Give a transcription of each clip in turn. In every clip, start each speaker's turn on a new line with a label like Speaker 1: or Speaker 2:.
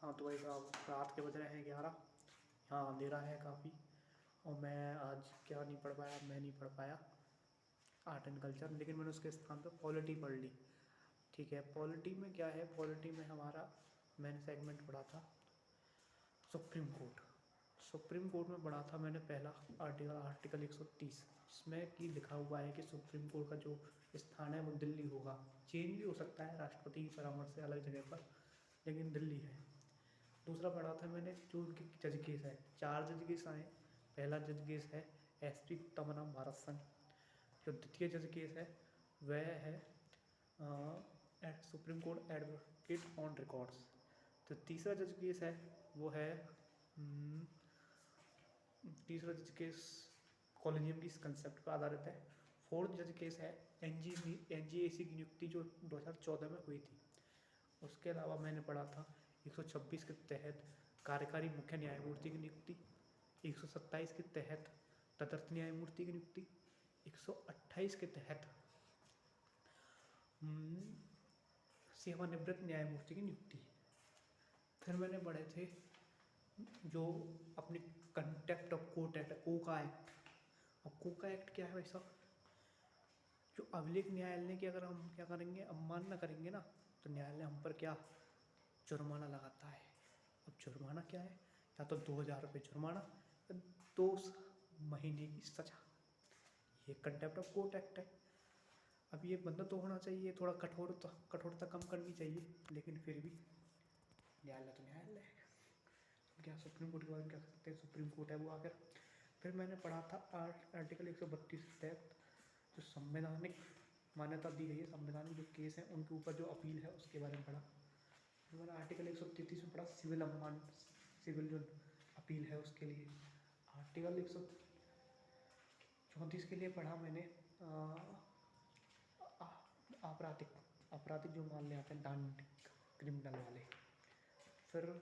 Speaker 1: हाँ तो भाई साहब, रात के बज रहे हैं 11। हाँ अंधेरा है काफ़ी। और मैं आज क्या नहीं पढ़ पाया, मैं नहीं पढ़ पाया आर्ट एंड कल्चर, लेकिन मैंने उसके स्थान पर पॉलिटी पढ़ ली। ठीक है, पॉलिटी में क्या है, पॉलिटी में हमारा मैंने सेगमेंट पढ़ा था सुप्रीम कोर्ट। सुप्रीम कोर्ट में पढ़ा था मैंने पहला आर्टिकल 130, जिसमें कि लिखा हुआ है कि सुप्रीम कोर्ट का जो स्थान है वो दिल्ली होगा। चेंज भी हो सकता है राष्ट्रपति की परामर्श से अलग जगह पर, लेकिन दिल्ली है। दूसरा पढ़ा था मैंने जो उनके जज केस है, 4 जज केस आए। पहला जज केस है SP तमन्ना भारत संघ। जो द्वितीय जज केस है वह है supreme court advocate on records. तो तीसरा जज केस है वो है तीसरा जज केस कॉलेजियम की इस कंसेप्ट पर आधारित है। फोर्थ जज केस है NGAC की नियुक्ति जो 2014 में हुई थी। उसके अलावा मैंने पढ़ा था 126 के तहत कार्यकारी मुख्य न्यायमूर्ति की नियुक्ति, 127 के तहत तदर्थ न्यायमूर्ति की नियुक्ति, 128 के तहत सेवानिवृत्त न्यायमूर्ति की नियुक्ति। फिर मैंने पढ़े थे जो अपनी contempt of court act, Coca act. अब कोका एक्ट क्या है भाई साहब, जो अभिलेख न्यायालय की अगर हम क्या करेंगे, अवमानना करेंगे ना, तो न्यायालय हम पर क्या जुर्माना लगाता है। अब जुर्माना क्या है, या तो 2000 रुपये जुर्माना या 2 महीने की सजा। ये कंटेम्प्ट ऑफ कोर्ट एक्ट है। अब ये बंदा तो होना चाहिए, थोड़ा कठोरता कम करनी चाहिए, लेकिन फिर भी न्यायालय तो न्यायालय है। तो क्या सुप्रीम कोर्ट के बारे में क्या सकते हैं, सुप्रीम कोर्ट है वो आकर। फिर मैंने पढ़ा था आर्टिकल 132 के तहत जो संवैधानिक मान्यता दी गई है, संवैधानिक जो केस हैं उनके ऊपर जो अपील है उसके बारे में पढ़ा। फिर मैंने आर्टिकल 133 में पढ़ा सिविल जो अपील है उसके लिए। आर्टिकल 134 के लिए पढ़ा मैंने आपराधिक जो मामले आते हैं, डांट क्रिमिनल वाले। फिर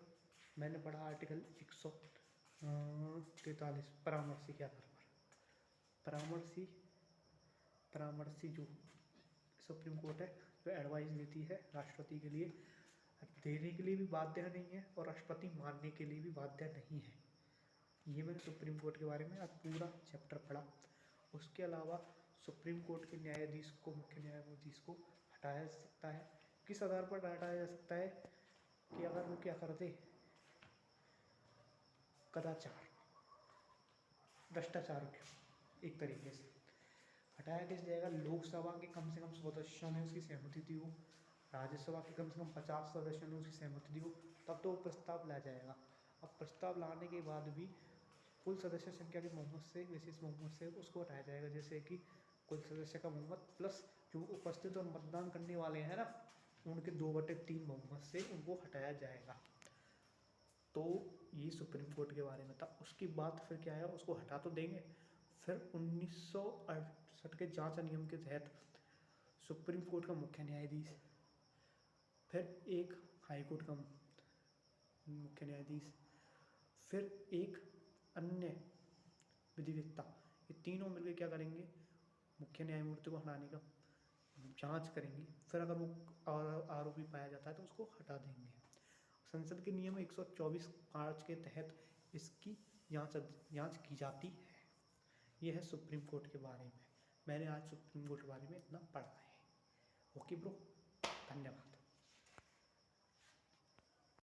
Speaker 1: मैंने पढ़ा आर्टिकल 143 परामर्शी के आधार पर। परामर्शी जो सुप्रीम कोर्ट है जो एडवाइस देती है राष्ट्रपति के लिए, देने के लिए भी बाध्य नहीं है और राष्ट्रपति मानने के लिए भी बाध्य नहीं है। ये मैंने सुप्रीम कोर्ट के बारे में आज पूरा चैप्टर पढ़ा। उसके अलावा सुप्रीम कोर्ट के न्यायाधीश को, मुख्य न्यायाधीश को हटाया जा सकता है। किस आधार पर हटाया जा सकता है कि अगर वो क्या कर दे, कदाचार, भ्रष्टाचार एक तरीके से हटाया किस जाएगा, लोकसभा के कम से कम 100 सदस्यों ने उसकी सहमति दी हो, राज्यसभा के कम से कम 50 सदस्यों ने उसकी सहमति दी हो, तब तो वो प्रस्ताव ला जाएगा। अब प्रस्ताव लाने के बाद भी कुल सदस्य संख्या के बहुमत से, विशेष बहुमत से उसको हटाया जाएगा। जैसे कि कुल सदस्य का बहुमत प्लस जो उपस्थित और मतदान करने वाले हैं ना, उनके 2/3 बहुमत से उनको हटाया जाएगा। तो ये सुप्रीम कोर्ट के बारे में था। उसके बाद फिर क्या है, उसको हटा तो देंगे, फिर 1968 के जांच नियम के तहत सुप्रीम कोर्ट का मुख्य न्यायाधीश, फिर एक हाई कोर्ट का मुख्य न्यायाधीश, फिर एक अन्य विधिवेत्ता, ये तीनों मिलकर क्या करेंगे, मुख्य न्यायमूर्ति को हटाने का जांच करेंगे। फिर अगर वो आरोपी पाया जाता है तो उसको हटा देंगे। संसद के नियम 124(5) के तहत इसकी जांच की जाती है। यह है सुप्रीम कोर्ट के बारे में। मैंने आज सुप्रीम कोर्ट के बारे में इतना पढ़ा है। ओके ब्रो, धन्यवाद।